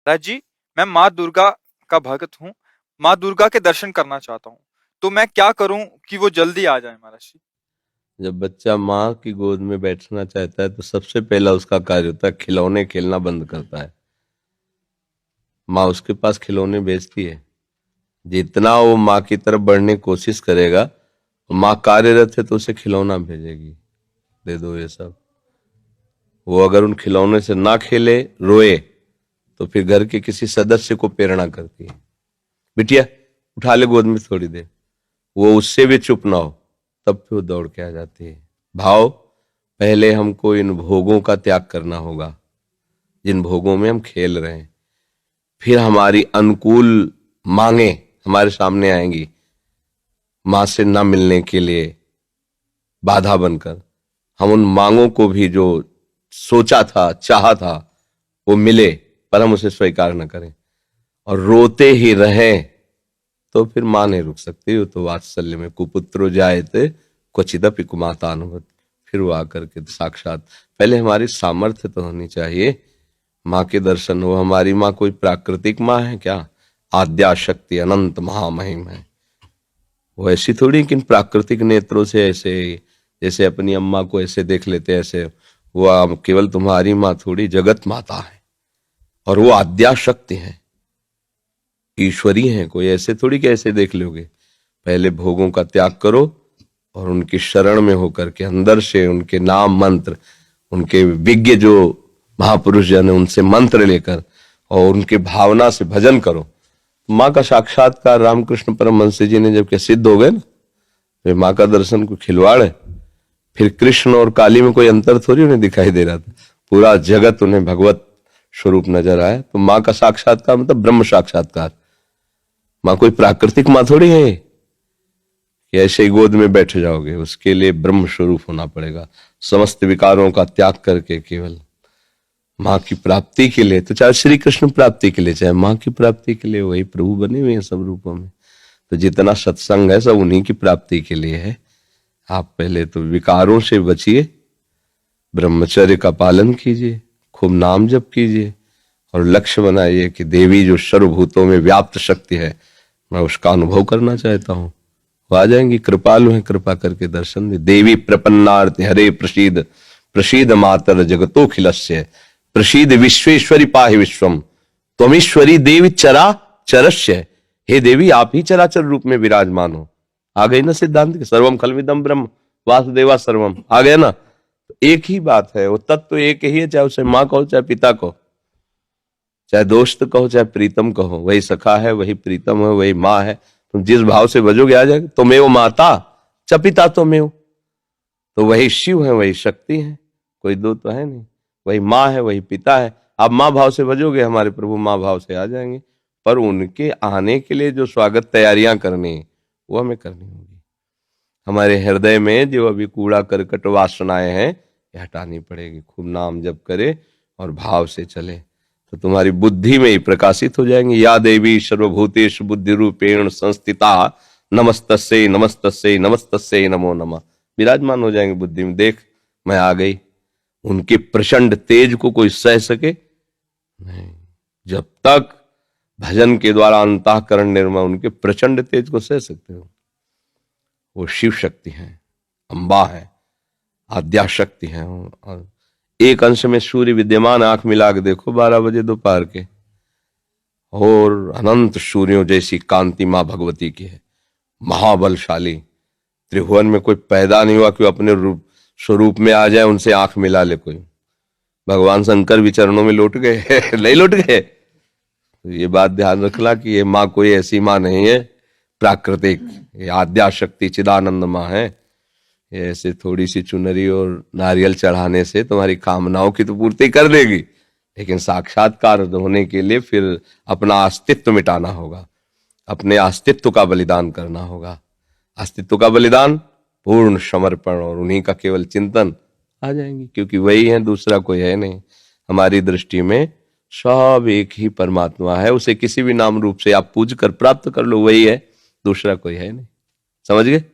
महाराज जी, मैं माँ दुर्गा का भक्त हूँ। माँ दुर्गा के दर्शन करना चाहता हूँ। तो मैं क्या करूँ कि वो जल्दी आ जाए महाराज जी? जब बच्चा माँ की गोद में बैठना चाहता है तो सबसे पहला उसका कार्य होता है खिलौने खेलना बंद करता है। माँ उसके पास खिलौने भेजती है। जितना वो माँ की तरफ बढ़ने की कोशिश करेगा, माँ कार्यरत है तो उसे खिलौना भेजेगी, दे दो ये सब। वो अगर उन खिलौने से ना खेले, रोए, तो फिर घर के किसी सदस्य को प्रेरणा करती है, बिटिया उठा ले गोद में थोड़ी देर। वो उससे भी चुप ना हो, तब फिर वो दौड़ के आ जाती है। भाव, पहले हमको इन भोगों का त्याग करना होगा जिन भोगों में हम खेल रहे हैं। फिर हमारी अनुकूल मांगे हमारे सामने आएंगी, मां से ना मिलने के लिए बाधा बनकर। हम उन मांगों को भी जो सोचा था, चाहा था, वो मिले, पर हम उसे स्वीकार न करें और रोते ही रहें, तो फिर मां नहीं रुक सकती। वो तो वात्सल्य में कुपुत्रो जायते क्वचिदपि कुमातानुवत। फिर वो आकर के साक्षात, पहले हमारी सामर्थ्य तो होनी चाहिए, माँ के दर्शन हो। हमारी माँ कोई प्राकृतिक माँ है क्या? आद्या शक्ति अनंत महामहिम है। वो ऐसी थोड़ी कि प्राकृतिक नेत्रों से ऐसे, जैसे अपनी अम्मा को ऐसे देख लेते हैं ऐसे। वो केवल तुम्हारी माँ थोड़ी, जगत माता है और वो आद्या शक्ति है, ईश्वरी है। कोई ऐसे थोड़ी कि ऐसे देख लोगे। पहले भोगों का त्याग करो और उनकी शरण में होकर के अंदर से उनके नाम मंत्र, उनके विज्ञ जो महापुरुष जन है उनसे मंत्र लेकर और उनके भावना से भजन करो। माँ का साक्षात्कार रामकृष्ण परमहंस जी ने जब के सिद्ध हो गए ना, तो माँ का दर्शन को खिलवाड़ है। फिर कृष्ण और काली में कोई अंतर थोड़ी उन्हें दिखाई दे रहा था, पूरा जगत उन्हें भगवत स्वरूप नजर आया। तो माँ का साक्षात्कार मतलब ब्रह्म साक्षात्कार। माँ कोई प्राकृतिक माँ थोड़ी है कि ऐसे ही गोद में बैठ जाओगे। उसके लिए ब्रह्म स्वरूप होना पड़ेगा, समस्त विकारों का त्याग करके केवल माँ की प्राप्ति के लिए। तो चाहे श्री कृष्ण प्राप्ति के लिए, चाहे माँ की प्राप्ति के लिए, वही प्रभु बने हुए हैं सब रूपों में। तो जितना सत्संग है सब उन्हीं की प्राप्ति के लिए है। आप पहले तो विकारों से बचिए, ब्रह्मचर्य का पालन कीजिए, खूब नाम जप कीजिए और लक्ष्य बनाइए कि देवी जो सर्वभूतों में व्याप्त शक्ति है, मैं उसका अनुभव करना चाहता हूं। वो आ जाएंगी, कृपालु हैं, कृपा करके दर्शन दे। देवी प्रपन्नार्थ हरे प्रसीद, प्रसीद मातर जगतोखिलस्य, प्रसीद विश्वेश्वरी पाहि विश्वम, त्वमीश्वरी देवी चरा चरस्य। हे देवी, आप ही चराचर रूप में विराजमान हो। आ गई ना सिद्धांत के सर्वम खलविदम ब्रह्म वासुदेवा सर्वम, आ गया ना। तो एक ही बात है, वो तत्व तो एक ही है, चाहे उसे माँ कहो चाहे पिता कहो, चाहे दोस्त कहो चाहे प्रीतम कहो। वही सखा है, वही प्रीतम है, वही माँ है। तुम जिस भाव से भजोगे आ जाएगा। तुम्हें माता च पिता तुम्हें, तो वही शिव है, वही शक्ति है, कोई दो तो है नहीं। वही माँ है, वही पिता है। आप माँ भाव से भजोगे, हमारे प्रभु माँ भाव से आ जाएंगे। पर उनके आने के लिए जो स्वागत तैयारियां करनी वो हमें करनी होगी। हमारे हृदय में जो अभी कूड़ा करकट वासनाएं हैं, ये हटानी पड़ेगी। खूब नाम जप करे और भाव से चले तो तुम्हारी बुद्धि में ही प्रकाशित हो जाएंगे। या देवी सर्वभूतेषु बुद्धि रूपेण संस्थिता, नमस्तस्यै नमस्तस्यै नमस्तस्यै नमो नमः। विराजमान हो जाएंगे बुद्धि में। देख मैं आ गई। उनके प्रचंड तेज को कोई सह सके नहीं। जब तक भजन के द्वारा अंतःकरण निर्मल, उनके प्रचंड तेज को सह सकते हो। वो शिव शक्ति है, अंबा है, आद्या शक्ति है। और एक अंश में सूर्य विद्यमान, आंख मिला के देखो 12 बजे दोपहर के, और अनंत सूर्यों जैसी कांति मां भगवती की है। महाबलशाली, त्रिभुवन में कोई पैदा नहीं हुआ कि अपने रूप स्वरूप में आ जाए, उनसे आंख मिला ले कोई। भगवान शंकर भी चरणों में लौट गए नहीं लौट गए। तो ये बात ध्यान रखना कि ये माँ कोई ऐसी माँ नहीं है प्राकृतिक, ये आद्या शक्ति चिदानंद माँ है। ये ऐसे थोड़ी सी चुनरी और नारियल चढ़ाने से तुम्हारी कामनाओं की तो पूर्ति कर देगी, लेकिन साक्षात्कार होने के लिए फिर अपना अस्तित्व मिटाना होगा, अपने अस्तित्व का बलिदान करना होगा। अस्तित्व का बलिदान, पूर्ण समर्पण और उन्हीं का केवल चिंतन, आ जाएंगी। क्योंकि वही है, दूसरा कोई है नहीं। हमारी दृष्टि में सब एक ही परमात्मा है। उसे किसी भी नाम रूप से आप पूज कर प्राप्त कर लो, वही है, दूसरा कोई है नहीं। समझ गए?